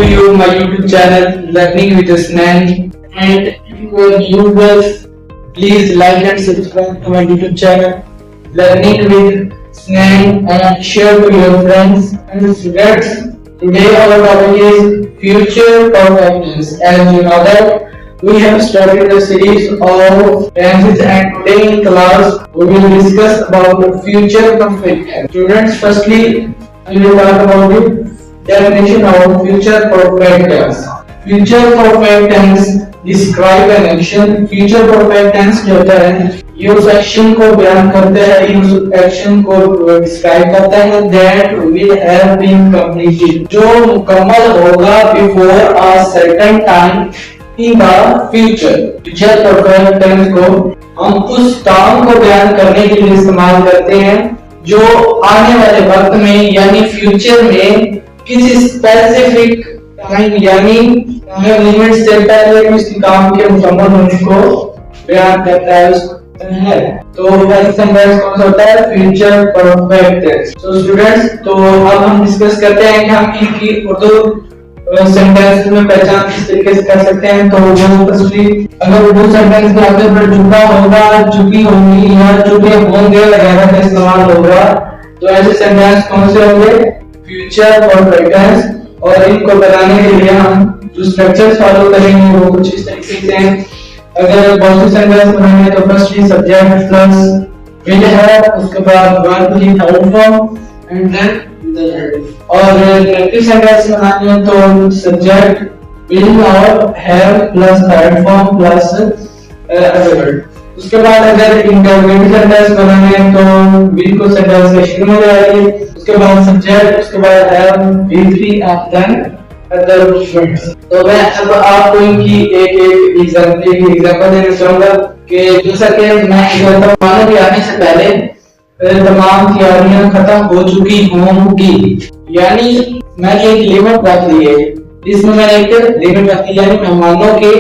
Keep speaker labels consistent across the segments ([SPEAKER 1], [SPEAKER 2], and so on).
[SPEAKER 1] to you my YouTube channel Learning with Usman, and if you are new viewers, please like and subscribe to my YouTube channel Learning with Usman and share to your friends and students. Today our topic is future perfectness. As you know that we have started a series of tenses, and today in class we will discuss about future perfect tense. Students, firstly I will talk about the definition of future perfect tense. Future perfect tense describe an action. Future perfect tense जो होता है ये उस action को बयान करता है, उस एक्शन को डिस्क्राइब करता है that will have been completed, जो मुकम्मल होगा before a certain time in the future. Future perfect tense को हम उस काम को बयान करने के लिए इस्तेमाल करते हैं जो आने वाले वक्त में यानी फ्यूचर में किसी स्पेसिफिक टाइम यानी टाइम लिमिट से पहले किसी काम के मुकम्मल होने को बयान करता है। तो पहला सेंटेंस कौन सा होता है? Future perfect tense. तो स्टूडेंट्स, तो अब हम डिस्कस करते हैं कि हम इनकी उर्दू सेंटेंस में पहचान किस तरीके से कर सकते हैं। तो वो फर्स्टली अगर उर्दू सेंटेंस में आपके ऊपर झुका होगा, झुकी होगी या झुके होंगे वगैरह का इस्तेमाल होगा, तो ऐसे सेंटेंस कौन से होंगे? Future perfect tense. और इनको बनाने के लिए हम जो स्ट्रक्चर्स फॉलो करेंगे वो कुछ इस तरीके से हैं। अगर बहुत से सेंटेंस बनाने तो फर्स्टली सब्जेक्ट प्लस विल है, उसके बाद वर्ब की third form and then the third. और नेगेटिव सेंटेंस बनाने हैं तो सब्जेक्ट विल और have plus third form plus adverb. उसके बाद अगर इंटरोगेटिव सेंटेंस बनाने हैं तो विल को सेंटेंस के शुरू में लाएंगे, उसके बाद सब्जेक्ट, उसके बाद have, V3 and then other words. तो मैं अब आपको इनकी एक एग्जांपल देना चाहूंगा कि जैसा कि मैं मानो कि आने से पहले तमाम तैयारियां खत्म हो चुकी होंगी, यानी मैंने एक लिमिट रख ली है, इसमें मैंने एक लिमिट रख ली यानी मेहमानों के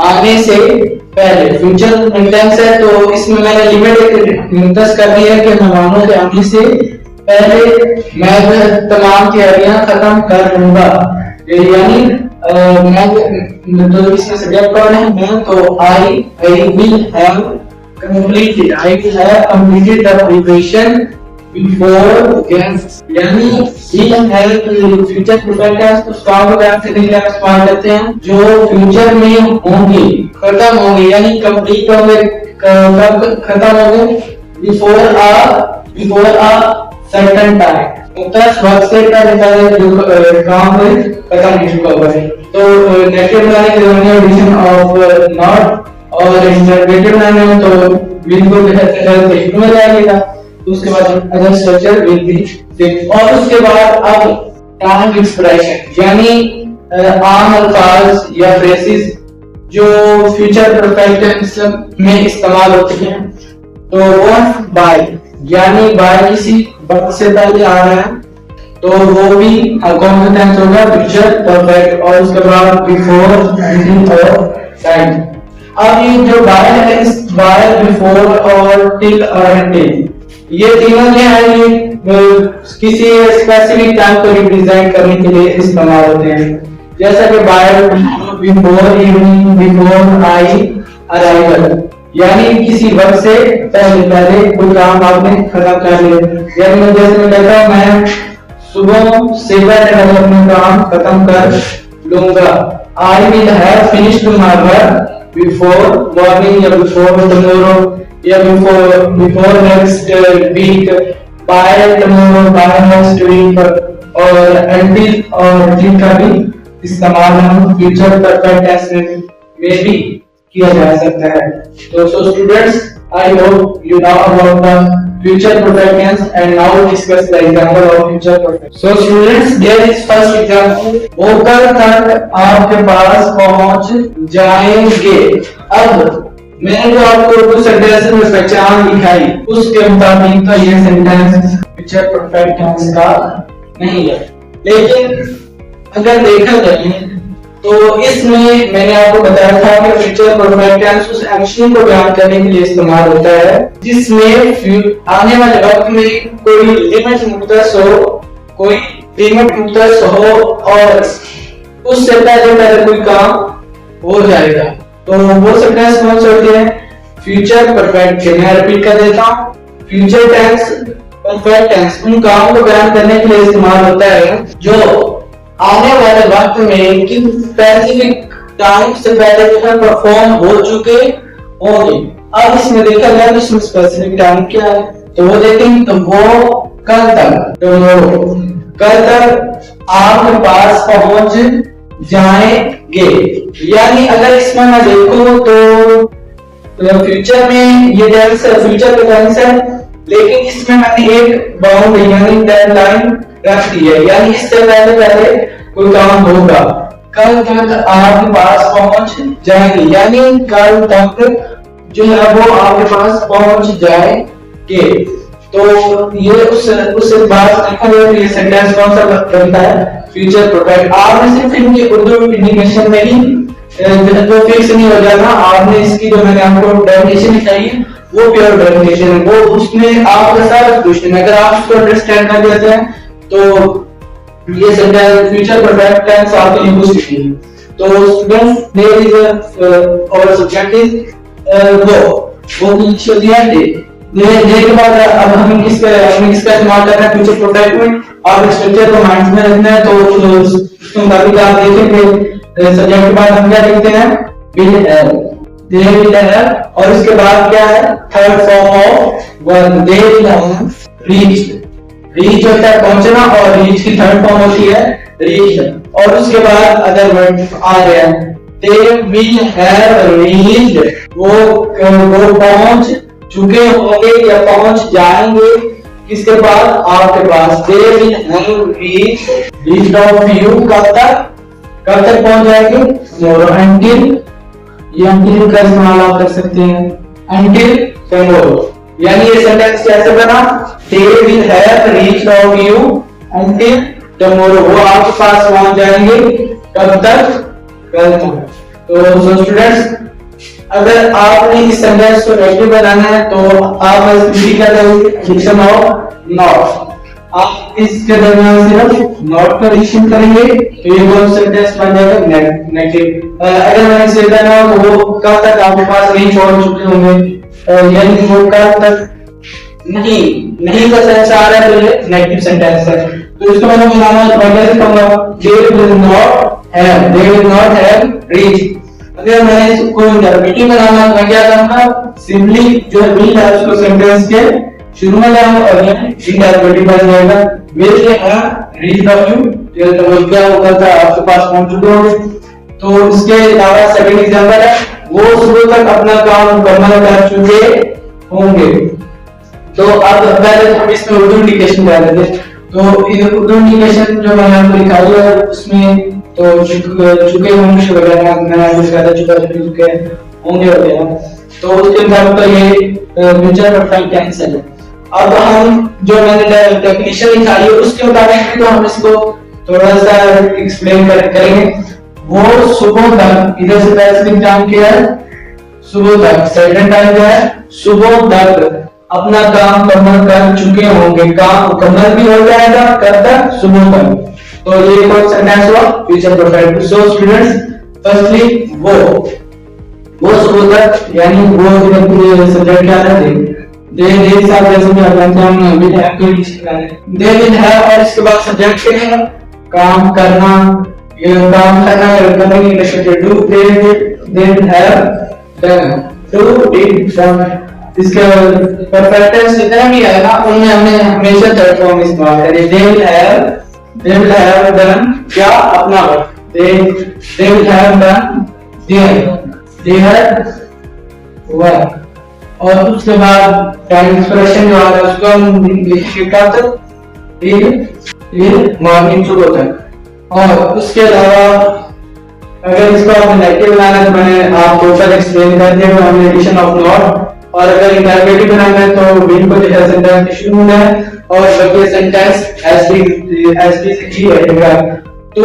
[SPEAKER 1] आने से पहले फ्यूचर टेंस है तो इसमें मैंने लिमिट निर्दिष्ट कर दी है कि मेहमानों के आने से पहले मैं तमाम तैयारियां खत्म कर लूंगा। यानी मैं तो इसमें सब्जेक्ट कौन है? मैं, तो I will have completed the preparation before games. यानी will have future perfect tense तो स्टॉप वर्ब से निकले इस्तेमाल करते हैं जो फ्यूचर में होंगे, खत्म होंगे यानी कंप्लीट होंगे, कब खत्म होंगे? बिफोर अ सर्टेन टाइम, मुख्तस वक्त से पहले जो काम है खत्म नहीं हुआ है। तो नेगेटिव बनाने के लिए एडिशन ऑफ नॉट, और इंटरोगेटिव बनाने तो विल को शुरू में जाएगा, उसके बाद other structure will be fix. और उसके बाद अब टाइम एक्सप्रेशन यानी आम अल्फाज या फ्रेजेस जो फ्यूचर परफेक्ट टेंस में इस्तेमाल होते हैं। तो वो बाय यानी बाय किसी वक्त से पहले आ रहा है तो वो भी कौन सा टेंस होगा? Future perfect. और उसके बाद बिफोर, ड्यूरिंग और टाइम। अब ये जो बाय है, इस बाय, बिफोर और टिल और अनटिल, ये तीनों क्या है? ये किसी स्पेसिफिक टाइम को रिप्रेजेंट करने के लिए इस्तेमाल होते हैं। जैसा कि by before evening, before I arrival, यानी किसी वक्त से पहले कोई काम आपने खत्म कर लिया। यानी मैं जैसे मैं कहता हूँ मैं सुबह से पहले अपना काम खत्म कर लूंगा। I will have finished my work before morning या बिफोर टुमारो या before next week, by tomorrow, by next week. और अनटिल और टिल का भी इस्तेमाल हम फ्यूचर परफेक्ट टेंस में भी किया जा सकता है। तो students, I hope you know about the future perfect tense, and now discuss the example of future perfect. So students, there is first example, होकर तक आपके पास पहुंच जाएंगे। अब मैंने जो आपको उर्दू सेंटेंस में पहचान दिखाई उसके मुताबिक तो ये सेंटेंस फ्यूचर परफेक्ट टेंस का नहीं है, लेकिन अगर देखा जाए तो इसमें मैंने आपको बताया था कि फ्यूचर परफेक्ट टेंस उस एक्शन को बयान करने के लिए इस्तेमाल होता है जिसमें आने वाले वक्त में कोई लिमिट मुख्तस हो और उससे पहले कोई काम हो जाएगा। तो वो सेंटेंस कौन से होते हैं? फ्यूचर परफेक्ट के, मैं रिपीट कर देता हूँ, फ्यूचर टेंस, परफेक्ट टेंस उन कामों को बयान करने के लिए इस्तेमाल होता है जो आने वाले वक्त में किसी स्पेसिफिक टाइम से पहले जो है परफॉर्म हो चुके होंगे। अब इसमें देखा गया तो इसमें स्पेसिफिक टाइम क्या है, तो वो देखेंगे तो वो कल तक, तो कल तक आपके पास पहुंच जाएंगे। यानी अगर इसमें मैं देखूं तो फ्यूचर में ये टेंस है, फ्यूचर का टेंस है, लेकिन इसमें मैंने एक बाउंड यानी डेडलाइन रख दी है, यानी इससे पहले कोई काम होगा। कल तक आपके पास पहुंच जाएंगे, यानी कल तक जो है वो आपके पास पहुंच जाएंगे। तो ये उस बात देखा गया ये सेंटेंस कौन सा बनता है? Future perfect. आपने सिर्फ इनकी उर्दू इंडिकेशन में ही जो फिक्स नहीं हो जाना, आपने इसकी जो मैंने आपको डेफिनेशन दिखाई है वो प्योर डेफिनेशन है, वो उसमें आपका सारा क्वेश्चन अगर आप उसको अंडरस्टैंड कर लेते हैं तो ये सेंटेंस फ्यूचर परफेक्ट टेंस आपके लिए कुछ नहीं है। तो students there is our subject is वो इनिशियल दे के बाद अब हमें किसका इस्तेमाल करना है फ्यूचर परफेक्ट में, और स्ट्रक्चर को माइंड में रखना है। तो उसके मुताबिक आप देखेंगे सब्जेक्ट के बाद हम क्या लिखते हैं? विल हैव, और इसके बाद क्या है? Third form of verb, they will have reached. Reach होता है पहुंचना, और रीच की थर्ड फॉर्म होती है रीच्ड, और उसके बाद अदर वर्ड आ गया दे विल हैव रीच्ड, वो पहुंच चुके होंगे या पहुंच जाएंगे किसके पास? आपके पास। They will have reached of you, कब तक पहुंच जाएंगे? टुमारो। अंटिल, ये अंटिल का इस्तेमाल आप कर सकते हैं, अंटिल टुमारो। यानी ये सेंटेंस कैसे बना? दे will have reached of you until tomorrow, वो आपके पास पहुंच जाएंगे कब तक? कल तक। तो स्टूडेंट्स अगर आपने इस सेंटेंस को नेगेटिव बनाना है तो आप बस क्या करेंगे? एडिशन ऑफ नॉट, आप इसके दरमियान सिर्फ नॉट का एडिशन करेंगे तो ये कौन सेंटेंस बन जाएगा? नेगेटिव। अगर मैंने इसे देना हो तो वो कब तक आपके पास नहीं छोड़ चुके होंगे, यानी वो कब तक नहीं का सेंस आ रहा है तो ये नेगेटिव सेंटेंस है। तो इसको मैंने बनाना कैसे कहूंगा? They will not have reached. अगर मैंने इसको इंटरप्रेटिव बनाना मैं क्या करूंगा? सिंपली जो है विल है उसको सेंटेंस के शुरू में लाऊंगा और ये इंटरप्रेटिव बन जाएगा। Will have reached of you, तो क्या होगा था आपके पास पहुंच चुके होंगे। तो इसके अलावा सेकंड एग्जांपल है वो सुबह तक अपना काम मुकम्मल कर चुके होंगे। तो अब पहले हम इसमें उर्दू इंडिकेशन कर लेते हैं। तो ये उर्दू इंडिकेशन जो मैंने आपको दिखाई है उसमें तो चुके होंगे वगैरह मैंने चुके होंगे वगैरह, तो उसके बाद तो ये फ्यूचर परफेक्ट टेंस है। अब हम जो मैंने डेफिनेशन दिखाई है उसके मुताबिक तो हम इसको थोड़ा सा एक्सप्लेन करेंगे। वो सुबह तक, इधर से स्पेसिफिक टाइम क्या है? सुबह तक। सेकंड टाइम क्या है? सुबह तक अपना काम मुकम्मल कर चुके होंगे, काम मुकम्मल भी हो जाएगा कब तक? सुबह तक। तो ये कौन सा सेंटेंस हुआ? Future perfect. So students firstly वो सुबह तक, यानी वो सब्जेक्ट क्या है? दे साथ जैसे भी हम विल हैव को यूज कर रहे हैं, दे विल हैव, और इसके बाद सब्जेक्ट क्या है? काम करना, ये काम करना करेंगे do, they will have done, do did done. इसका परफेक्ट टेंस जितना भी है ना उनमें हमने हमेशा थर्ड फॉर्म इस्तेमाल करें। दे विल हैव डन क्या? अपना work. They will have done their work, और उसके बाद टाइम एक्सप्रेशन जो आ रहा है उसको हम लिखेंगे कब तक? मॉर्निंग सुबह तक। और उसके अलावा अगर इसको आपने नेगेटिव बनाना है तो मैंने आपको ऊपर एक्सप्लेन कर दिया, हमने एडिशन ऑफ नॉट। और अगर इंटरप्रेटिव बनाना है तो विल को जैसा सेंटेंस के शुरू में है और बाकी सेंटेंस एसपी से ही रहेगा। तो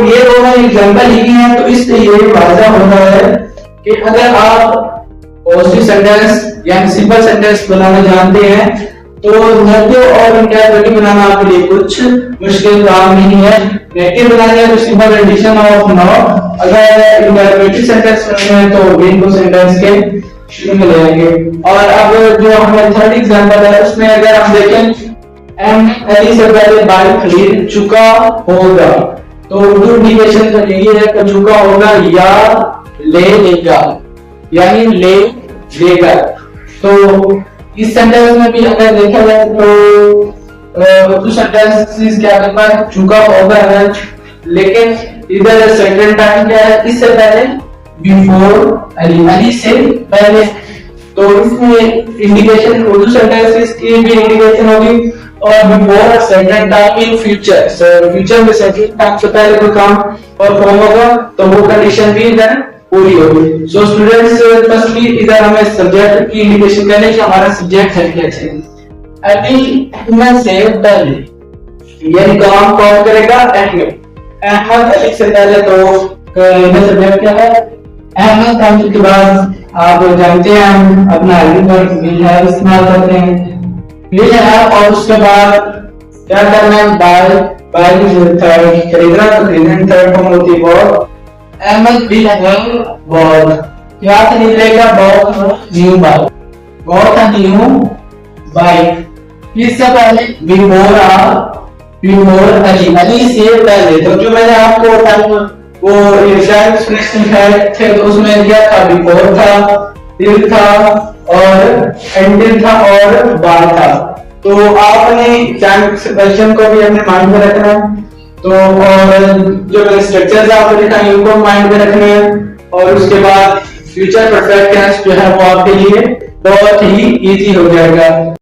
[SPEAKER 1] ये दोनों एग्जांपल लिखे हैं, तो इससे ये वाज़ा होता है कि अगर आप पॉजिटिव सेंटेंस या सिंपल सेंटेंस बनाना जानते हैं तो नेगेटिव और इंटरप्रेटिव बनाना आपके लिए कुछ मुश्किल काम नहीं है। नेगेटिव बनाने है तो सिंपल एडिशन ऑफ नाउन, अगर इंटरप्रेटिव सेंटेंस बनाना है तो मेन को सेंटेंस के शुरू में लेंगे। और अब जो हमारा थर्ड एग्जांपल है उसमें अगर हम देखें एम एली से पहले बाय खरीद चुका होगा, तो उर्दू इंडिकेशन का यही है कि चुका होगा या ले लेगा, यानी ले लेगा। तो इस सेंटेंस में भी अगर देखा जाए तो उर्दू सेंटेंस क्या करता है, चुका होगा है, लेकिन इधर सेकंड टाइम क्या है, इससे पहले बिफोर अली, अली से पहले। तो इसमें इंडिकेशन उर्दू सेंटेंस की भी इंडिकेशन होगी और before second time in future, future में सेकंड टाइम से पहले कोई काम परफॉर्म होगा तो वो कंडीशन भी इधर पूरी होगी। सो स्टूडेंट्स फर्स्टली इधर हमें सब्जेक्ट की इंडिकेशन करनी है कि हमारा सब्जेक्ट है क्या है। अली में से पहले ये काम कौन करेगा, अहमद, अहमद अली से पहले तो सब्जेक्ट क्या है, अहमद। काम के बाद आप जानते हैं हम अपना विल हैव इस्तेमाल करते हैं, विल हैव, और उसके बाद क्या करना है, बाय, बाय थर्ड खरीदना, तो खरीदने थर्ड फॉर्म होती है bought. Ahmad will have bought, क्या खरीद लेगा, bought new bike, bought a new bike. इससे पहले बिफोर अली, अली से पहले, तो जो मैंने आपको टाइम वो इनिशियल एक्सप्रेशन थे तो उसमें क्या था, बिफोर था, टिल था और एंटिल था और बाय था। तो आपने क्वेश्चन को भी अपने माइंड में रखना है, तो और जो स्ट्रक्चर्स आपको दिखाएंगे उनको माइंड में रखना है। और उसके बाद फ्यूचर परफेक्ट टेंस जो है वो आपके लिए बहुत ही इजी हो जाएगा।